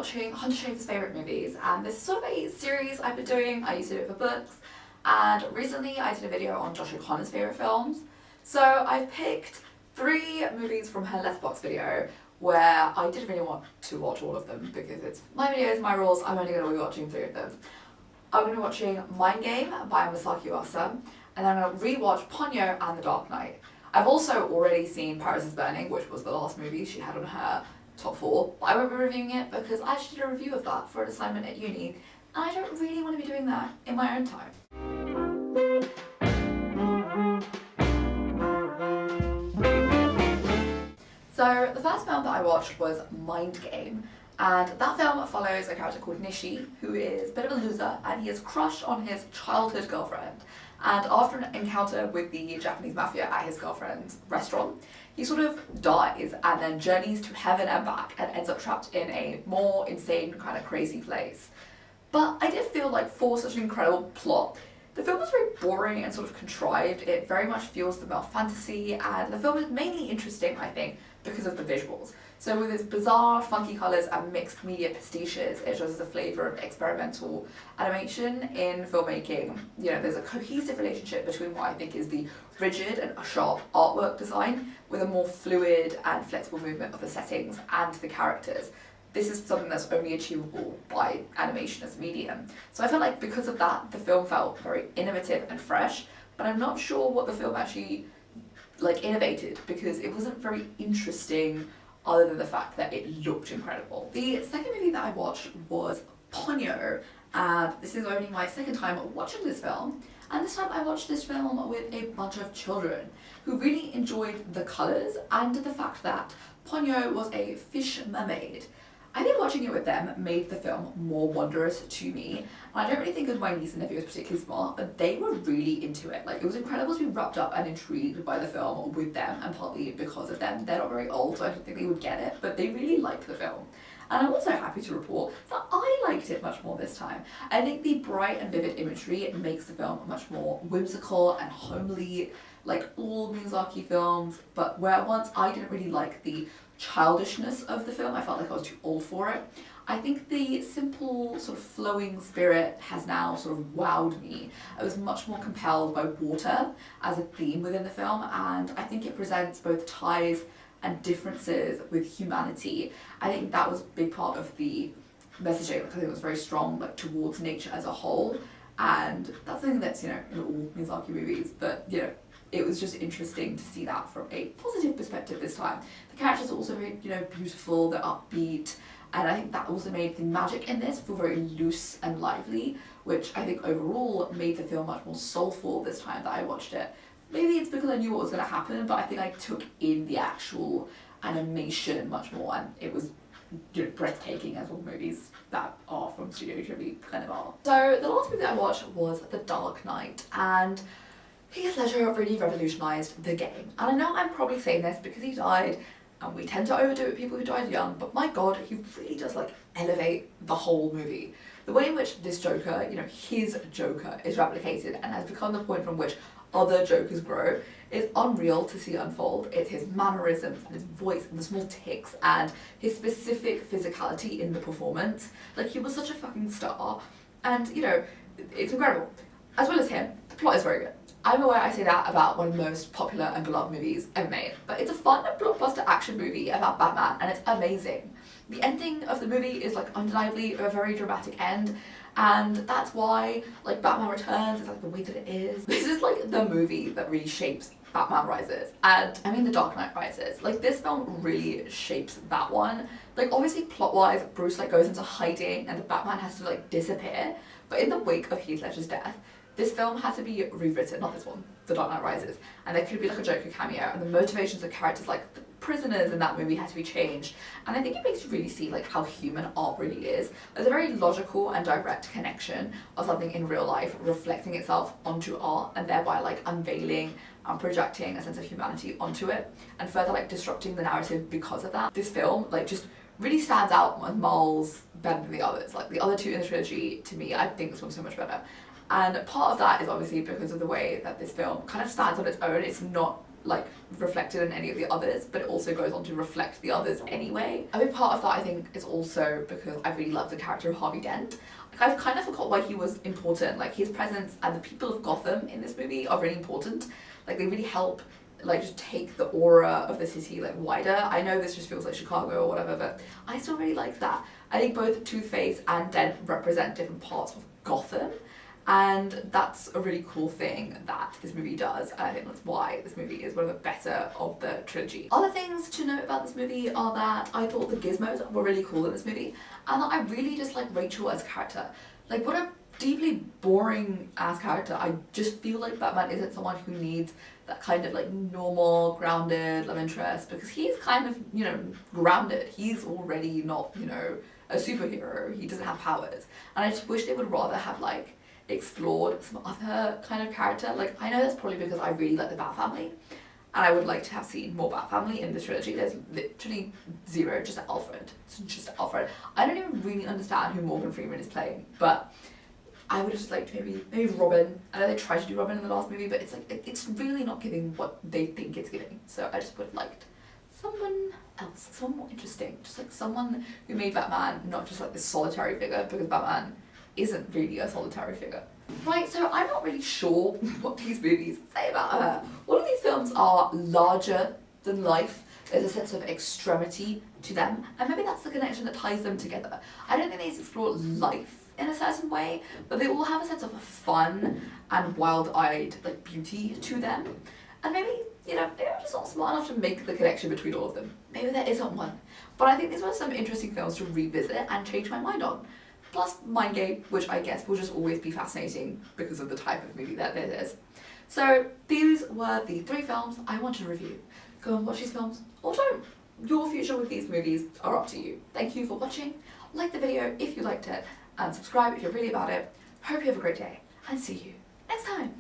watching 100 Schafer's favourite movies, and this is sort of a series I've been doing. I used to do it for books, and recently I did a video on Josh O'Connor's favourite films. So I've picked 3 movies from her Letterboxd video where I didn't really want to watch all of them because it's my videos, my rules, I'm only going to be watching 3 of them. I'm going to be watching Mindgame by Masaki Uasa, and then I'm going to rewatch Ponyo and The Dark Knight. I've also already seen Paris is Burning, which was the last movie she had on her top 4, but I won't be reviewing it because I actually did a review of that for an assignment at uni, and I don't really want to be doing that in my own time. So the first film that I watched was Mindgame, and that film follows a character called Nishi, who is a bit of a loser, and he has crushed on his childhood girlfriend. And after an encounter with the Japanese mafia at his girlfriend's restaurant, he sort of dies and then journeys to heaven and back and ends up trapped in a more insane, kind of crazy place. But I did feel like for such an incredible plot, the film was very boring and sort of contrived. It very much feels the male fantasy, and the film is mainly interesting, I think, because of the visuals. So with its bizarre, funky colours and mixed media pastiches, it shows a flavour of experimental animation in filmmaking. You know, there's a cohesive relationship between what I think is the rigid and sharp artwork design with a more fluid and flexible movement of the settings and the characters. This is something that's only achievable by animation as a medium. So I felt like because of that, the film felt very innovative and fresh, but I'm not sure what the film actually innovated, because it wasn't very interesting other than the fact that it looked incredible. The second movie that I watched was Ponyo, and this is only my second time watching this film, and this time I watched this film with a bunch of children who really enjoyed the colours and the fact that Ponyo was a fish mermaid. I think watching it with them made the film more wondrous to me, and I don't really think of my niece and nephew was particularly smart, but they were really into it. Like, it was incredible to be wrapped up and intrigued by the film with them, and partly because of them. They're not very old, so I don't think they would get it, but they really liked the film. And I'm also happy to report that I liked it much more this time. I think the bright and vivid imagery makes the film much more whimsical and homely, like all Miyazaki films, but where once I didn't really like the childishness of the film, I felt like I was too old for it. I think the simple sort of flowing spirit has now sort of wowed me. I was much more compelled by water as a theme within the film, and I think it presents both ties and differences with humanity. I think that was a big part of the messaging, because it was very strong towards nature as a whole, and that's something that's, you know, in all Miyazaki movies, but you know, it was just interesting to see that from a positive perspective this time. The characters are also very, you know, beautiful, they're upbeat, and I think that also made the magic in this feel very loose and lively, which I think overall made the film much more soulful this time that I watched it. Maybe it's because I knew what was going to happen, but I think I took in the actual animation much more, and it was, you know, breathtaking, as all movies that are from Studio Ghibli kind of are. So the last movie that I watched was The Dark Knight, and Heath Ledger really revolutionised the game. And I know I'm probably saying this because he died, and we tend to overdo it with people who died young, but my god, he really does elevate the whole movie. The way in which this Joker, you know, his Joker is replicated and has become the point from which other Jokers grow is unreal to see unfold. It's his mannerisms and his voice and the small tics and his specific physicality in the performance. Like, he was such a fucking star, and you know, it's incredible. As well as him, the plot is very good. I'm aware I say that about one of the most popular and beloved movies ever made, but it's a fun blockbuster action movie about Batman, and it's amazing. The ending of the movie is undeniably a very dramatic end, and that's why Batman Returns is the way that it is. This is the movie that really shapes Batman Rises, and I mean The Dark Knight Rises. This film really shapes that one. Obviously plot-wise, Bruce goes into hiding and the Batman has to disappear, but in the wake of Heath Ledger's death, this film had to be rewritten, not this one, The Dark Knight Rises, and there could be a Joker cameo, and the motivations of characters the prisoners in that movie had to be changed, and I think it makes you really see how human art really is. There's a very logical and direct connection of something in real life reflecting itself onto art, and thereby unveiling and projecting a sense of humanity onto it, and further disrupting the narrative because of that. This film just really stands out as miles better than the others. The other 2 in the trilogy, to me, I think this one's so much better. And part of that is obviously because of the way that this film kind of stands on its own. It's not like reflected in any of the others, but it also goes on to reflect the others anyway. A big part of that, I think, is also because I really love the character of Harvey Dent. Like, I've kind of forgot why he was important. Like, his presence and the people of Gotham in this movie are really important. Like, they really help like just take the aura of the city like wider. I know this just feels like Chicago or whatever, but I still really like that. I think both Two-Face and Dent represent different parts of Gotham, and that's a really cool thing that this movie does, and I think that's why this movie is one of the better of the trilogy. Other things to note about this movie are that I thought the gizmos were really cool in this movie, and that I really just like Rachel as a character. Like, what a deeply boring ass character. I just feel like Batman isn't someone who needs that kind of like normal, grounded love interest, because he's kind of, you know, grounded. He's already not, you know, a superhero. He doesn't have powers. And I just wish they would rather have like explored some other kind of character. Like, I know that's probably because I really like the Bat family, and I would like to have seen more Bat family in this trilogy. There's literally zero, just Alfred. It's just Alfred. I don't even really understand who Morgan Freeman is playing, but I would have just liked maybe Robin. I know they tried to do Robin in the last movie, but it's like it's really not giving what they think it's giving. So I just would have liked someone else, someone more interesting, just like someone who made Batman not just like this solitary figure, because Batman isn't really a solitary figure. Right, so I'm not really sure what these movies say about her. All of these films are larger than life. There's a sense of extremity to them, and maybe that's the connection that ties them together. I don't think they explore life in a certain way, but they all have a sense of fun and wild-eyed like beauty to them. And maybe, you know, maybe I'm just not smart enough to make the connection between all of them. Maybe there isn't one. But I think these were some interesting films to revisit and change my mind on. Plus Mindgame, which I guess will just always be fascinating because of the type of movie that it is. So these were the 3 films I want to review. Go and watch these films, or don't. Your future with these movies are up to you. Thank you for watching. Like the video if you liked it, and subscribe if you're really about it. Hope you have a great day, and see you next time.